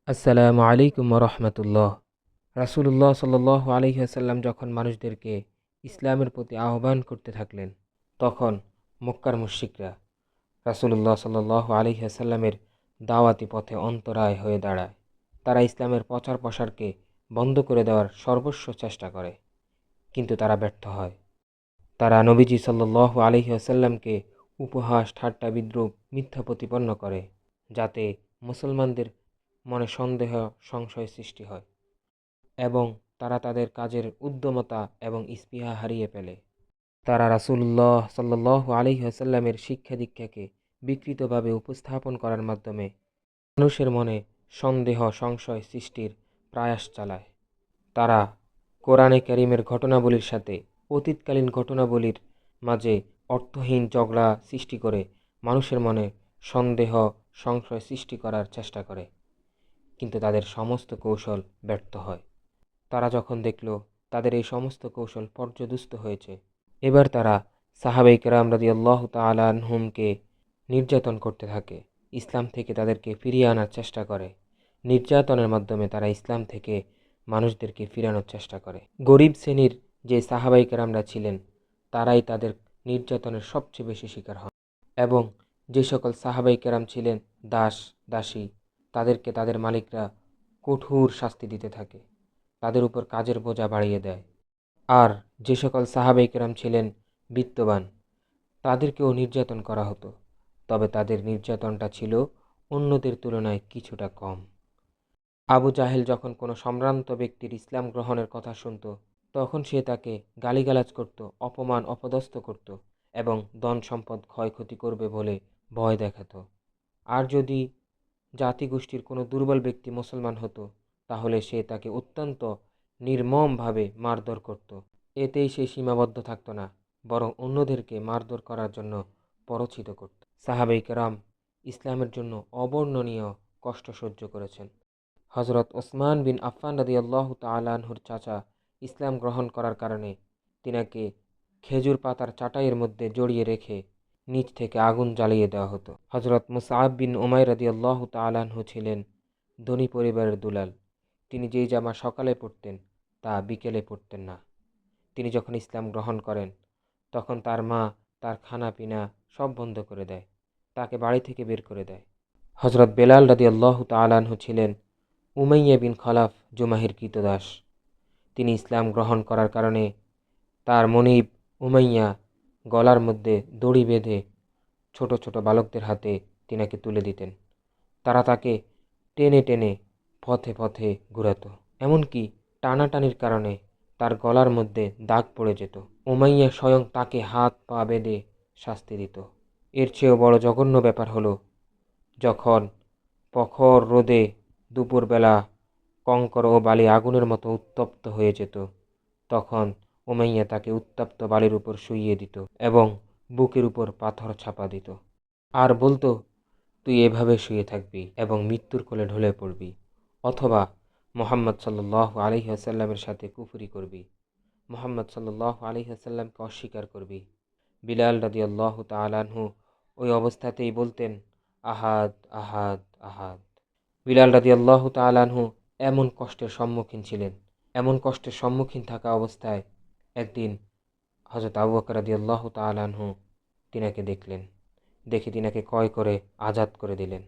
আসসালামু আলাইকুম রহমতুল্লাহ। রাসূলুল্লাহ সাল্লাল্লাহু আলাইহি ওয়াসাল্লাম যখন মানুষদেরকে ইসলামের প্রতি আহ্বান করতে থাকলেন, তখন মক্কার মুশরিকরা রাসূলুল্লাহ সাল্লাল্লাহু আলাইহি ওয়াসাল্লামের দাওয়াতি পথে অন্তরায় হয়ে দাঁড়ায়। তারা ইসলামের প্রচার প্রসারকে বন্ধ করে দেওয়ার সর্বস্ব চেষ্টা করে, কিন্তু তারা ব্যর্থ হয়। তারা নবীজি সাল্লাল্লাহু আলাইহি ওয়াসাল্লামকে উপহাস, ঠাট্টা, বিদ্রূপ, মিথ্যা প্রতিপন্ন করে, যাতে মুসলমানদের মনে সন্দেহ, সংশয় সৃষ্টি হয় এবং তারা তাদের কাজের উদ্যমতা এবং স্পৃহা হারিয়ে ফেলে। তারা রাসূলুল্লাহ সাল্লাল্লাহু আলাইহি ওয়াসাল্লামের শিক্ষা দীক্ষাকে বিকৃতভাবে উপস্থাপন করার মাধ্যমে মানুষের মনে সন্দেহ, সংশয় সৃষ্টির প্রয়াস চালায়। তারা কোরআনে কারীমের ঘটনাবলীর সাথে অতীতকালীন ঘটনাবলীর মাঝে অর্থহীন ঝগড়া সৃষ্টি করে মানুষের মনে সন্দেহ, সংশয় সৃষ্টি করার চেষ্টা করে, কিন্তু তাদের সমস্ত কৌশল ব্যর্থ হয়। তারা যখন দেখল তাদের এই সমস্ত কৌশল পর্যদুস্ত হয়েছে, এবার তারা সাহাবায়ে কেরাম রাদিয়াল্লাহু তাআলা আনহুমকে নির্যাতন করতে থাকে, ইসলাম থেকে তাদেরকে ফিরিয়ে আনার চেষ্টা করে। নির্যাতনের মাধ্যমে তারা ইসলাম থেকে মানুষদেরকে ফিরানোর চেষ্টা করে। গরিব শ্রেণীর যে সাহাবায়ে কেরামরা ছিলেন, তারাই তাদের নির্যাতনের সবচেয়ে বেশি শিকার হন এবং যে সকল সাহাবায়ে কেরাম ছিলেন দাস, দাসী, তাদেরকে তাদের মালিকরা কঠোর শাস্তি দিতে থাকে, তাদের উপর কাজের বোঝা বাড়িয়ে দেয়। আর যে সকল সাহাবায়ে কেরাম ছিলেন বিত্তবান, তাদেরকেও নির্যাতন করা হতো, তবে তাদের নির্যাতনটা ছিল অন্যদের তুলনায় কিছুটা কম। আবু জাহেল যখন কোনো সম্ভ্রান্ত ব্যক্তির ইসলাম গ্রহণের কথা শুনত, তখন সে তাকে গালিগালাজ করত, অপমান অপদস্থ করত এবং ধন সম্পদ ক্ষয়ক্ষতি করবে বলে ভয় দেখাতো। আর যদি জাতিগোষ্ঠীর কোনো দুর্বল ব্যক্তি মুসলমান হতো, তাহলে সে তাকে অত্যন্ত নির্মমভাবে মারধর করত। এতেই সে সীমাবদ্ধ থাকতো না, বরং অন্যদেরকে মারধর করার জন্য প্ররোচিত করত। সাহাবায়ে কেরাম ইসলামের জন্য অবর্ণনীয় কষ্ট সহ্য করেছেন। হযরত ওসমান বিন আফফান রাদিয়াল্লাহু তাআলা আনহুর চাচা ইসলাম গ্রহণ করার কারণে তিনাকে খেজুর পাতার চাটাইয়ের মধ্যে জড়িয়ে রেখে নিচ থেকে আগুন জ্বালিয়ে দেওয়া হতো। হযরত মুসআব বিন উমাইর রাদিয়াল্লাহু তাআলা আনহু ছিলেন ধনী পরিবারের দুলাল। তিনি যেই জামা সকালে পরতেন তা বিকেলে পরতেন না। তিনি যখন ইসলাম গ্রহণ করেন, তখন তার মা তার খানা পিনা সব বন্ধ করে দেয়, তাকে বাড়ি থেকে বের করে দেয়। হযরত বেলাল রাদিয়াল্লাহু তাআলা আনহু ছিলেন উমাইয়া বিন খলাফ জুমাহির ক্রীতদাস। তিনি ইসলাম গ্রহণ করার কারণে তার মনিব উমাইয়া গলার মধ্যে দড়ি বেঁধে ছোট ছোট বালকদের হাতে তিনাকে তুলে দিতেন। তারা তাকে টেনে টেনে পথে পথে ঘুরাতো, এমনকি টানাটানির কারণে তার গলার মধ্যে দাগ পড়ে যেত। উমাইয়া স্বয়ং তাকে হাত পা বেঁধে শাস্তি দিত। এর চেয়েও বড় জঘন্য ব্যাপার হলো, যখন প্রখর রোদে দুপুরবেলা কঙ্কর ও বালি আগুনের মতো উত্তপ্ত হয়ে যেত, তখন উমাইয়া তাকে উত্তপ্ত বালির উপর শুইয়ে দিত এবং বুকের উপর পাথর চাপা দিত আর বলতো, তুই এভাবে শুয়ে থাকবি এবং মৃত্যুর কোলে ঢলে পড়বি, অথবা মুহাম্মদ সাল্লাল্লাহু আলাইহি ওয়াসাল্লামের সাথে কুফরি করবি, মুহাম্মদ সাল্লাল্লাহু আলাইহি ওয়াসাল্লামকে অস্বীকার করবি। বিলাল রাদিয়াল্লাহু তাআলা আনহু ওই অবস্থাতেই বলতেন, আহাদ আহাদ আহাদ। বিলাল রাদিয়াল্লাহু তাআলা আনহু এমন কষ্টের সম্মুখীন ছিলেন, এমন কষ্টের সম্মুখীন থাকা অবস্থায় একদিন হযরত আবু বকর রাদিয়াল্লাহু তাআলা আনহু তিনাকে দেখলেন, দেখে তিনাকে ক্রয় করে আজাদ করে দিলেন।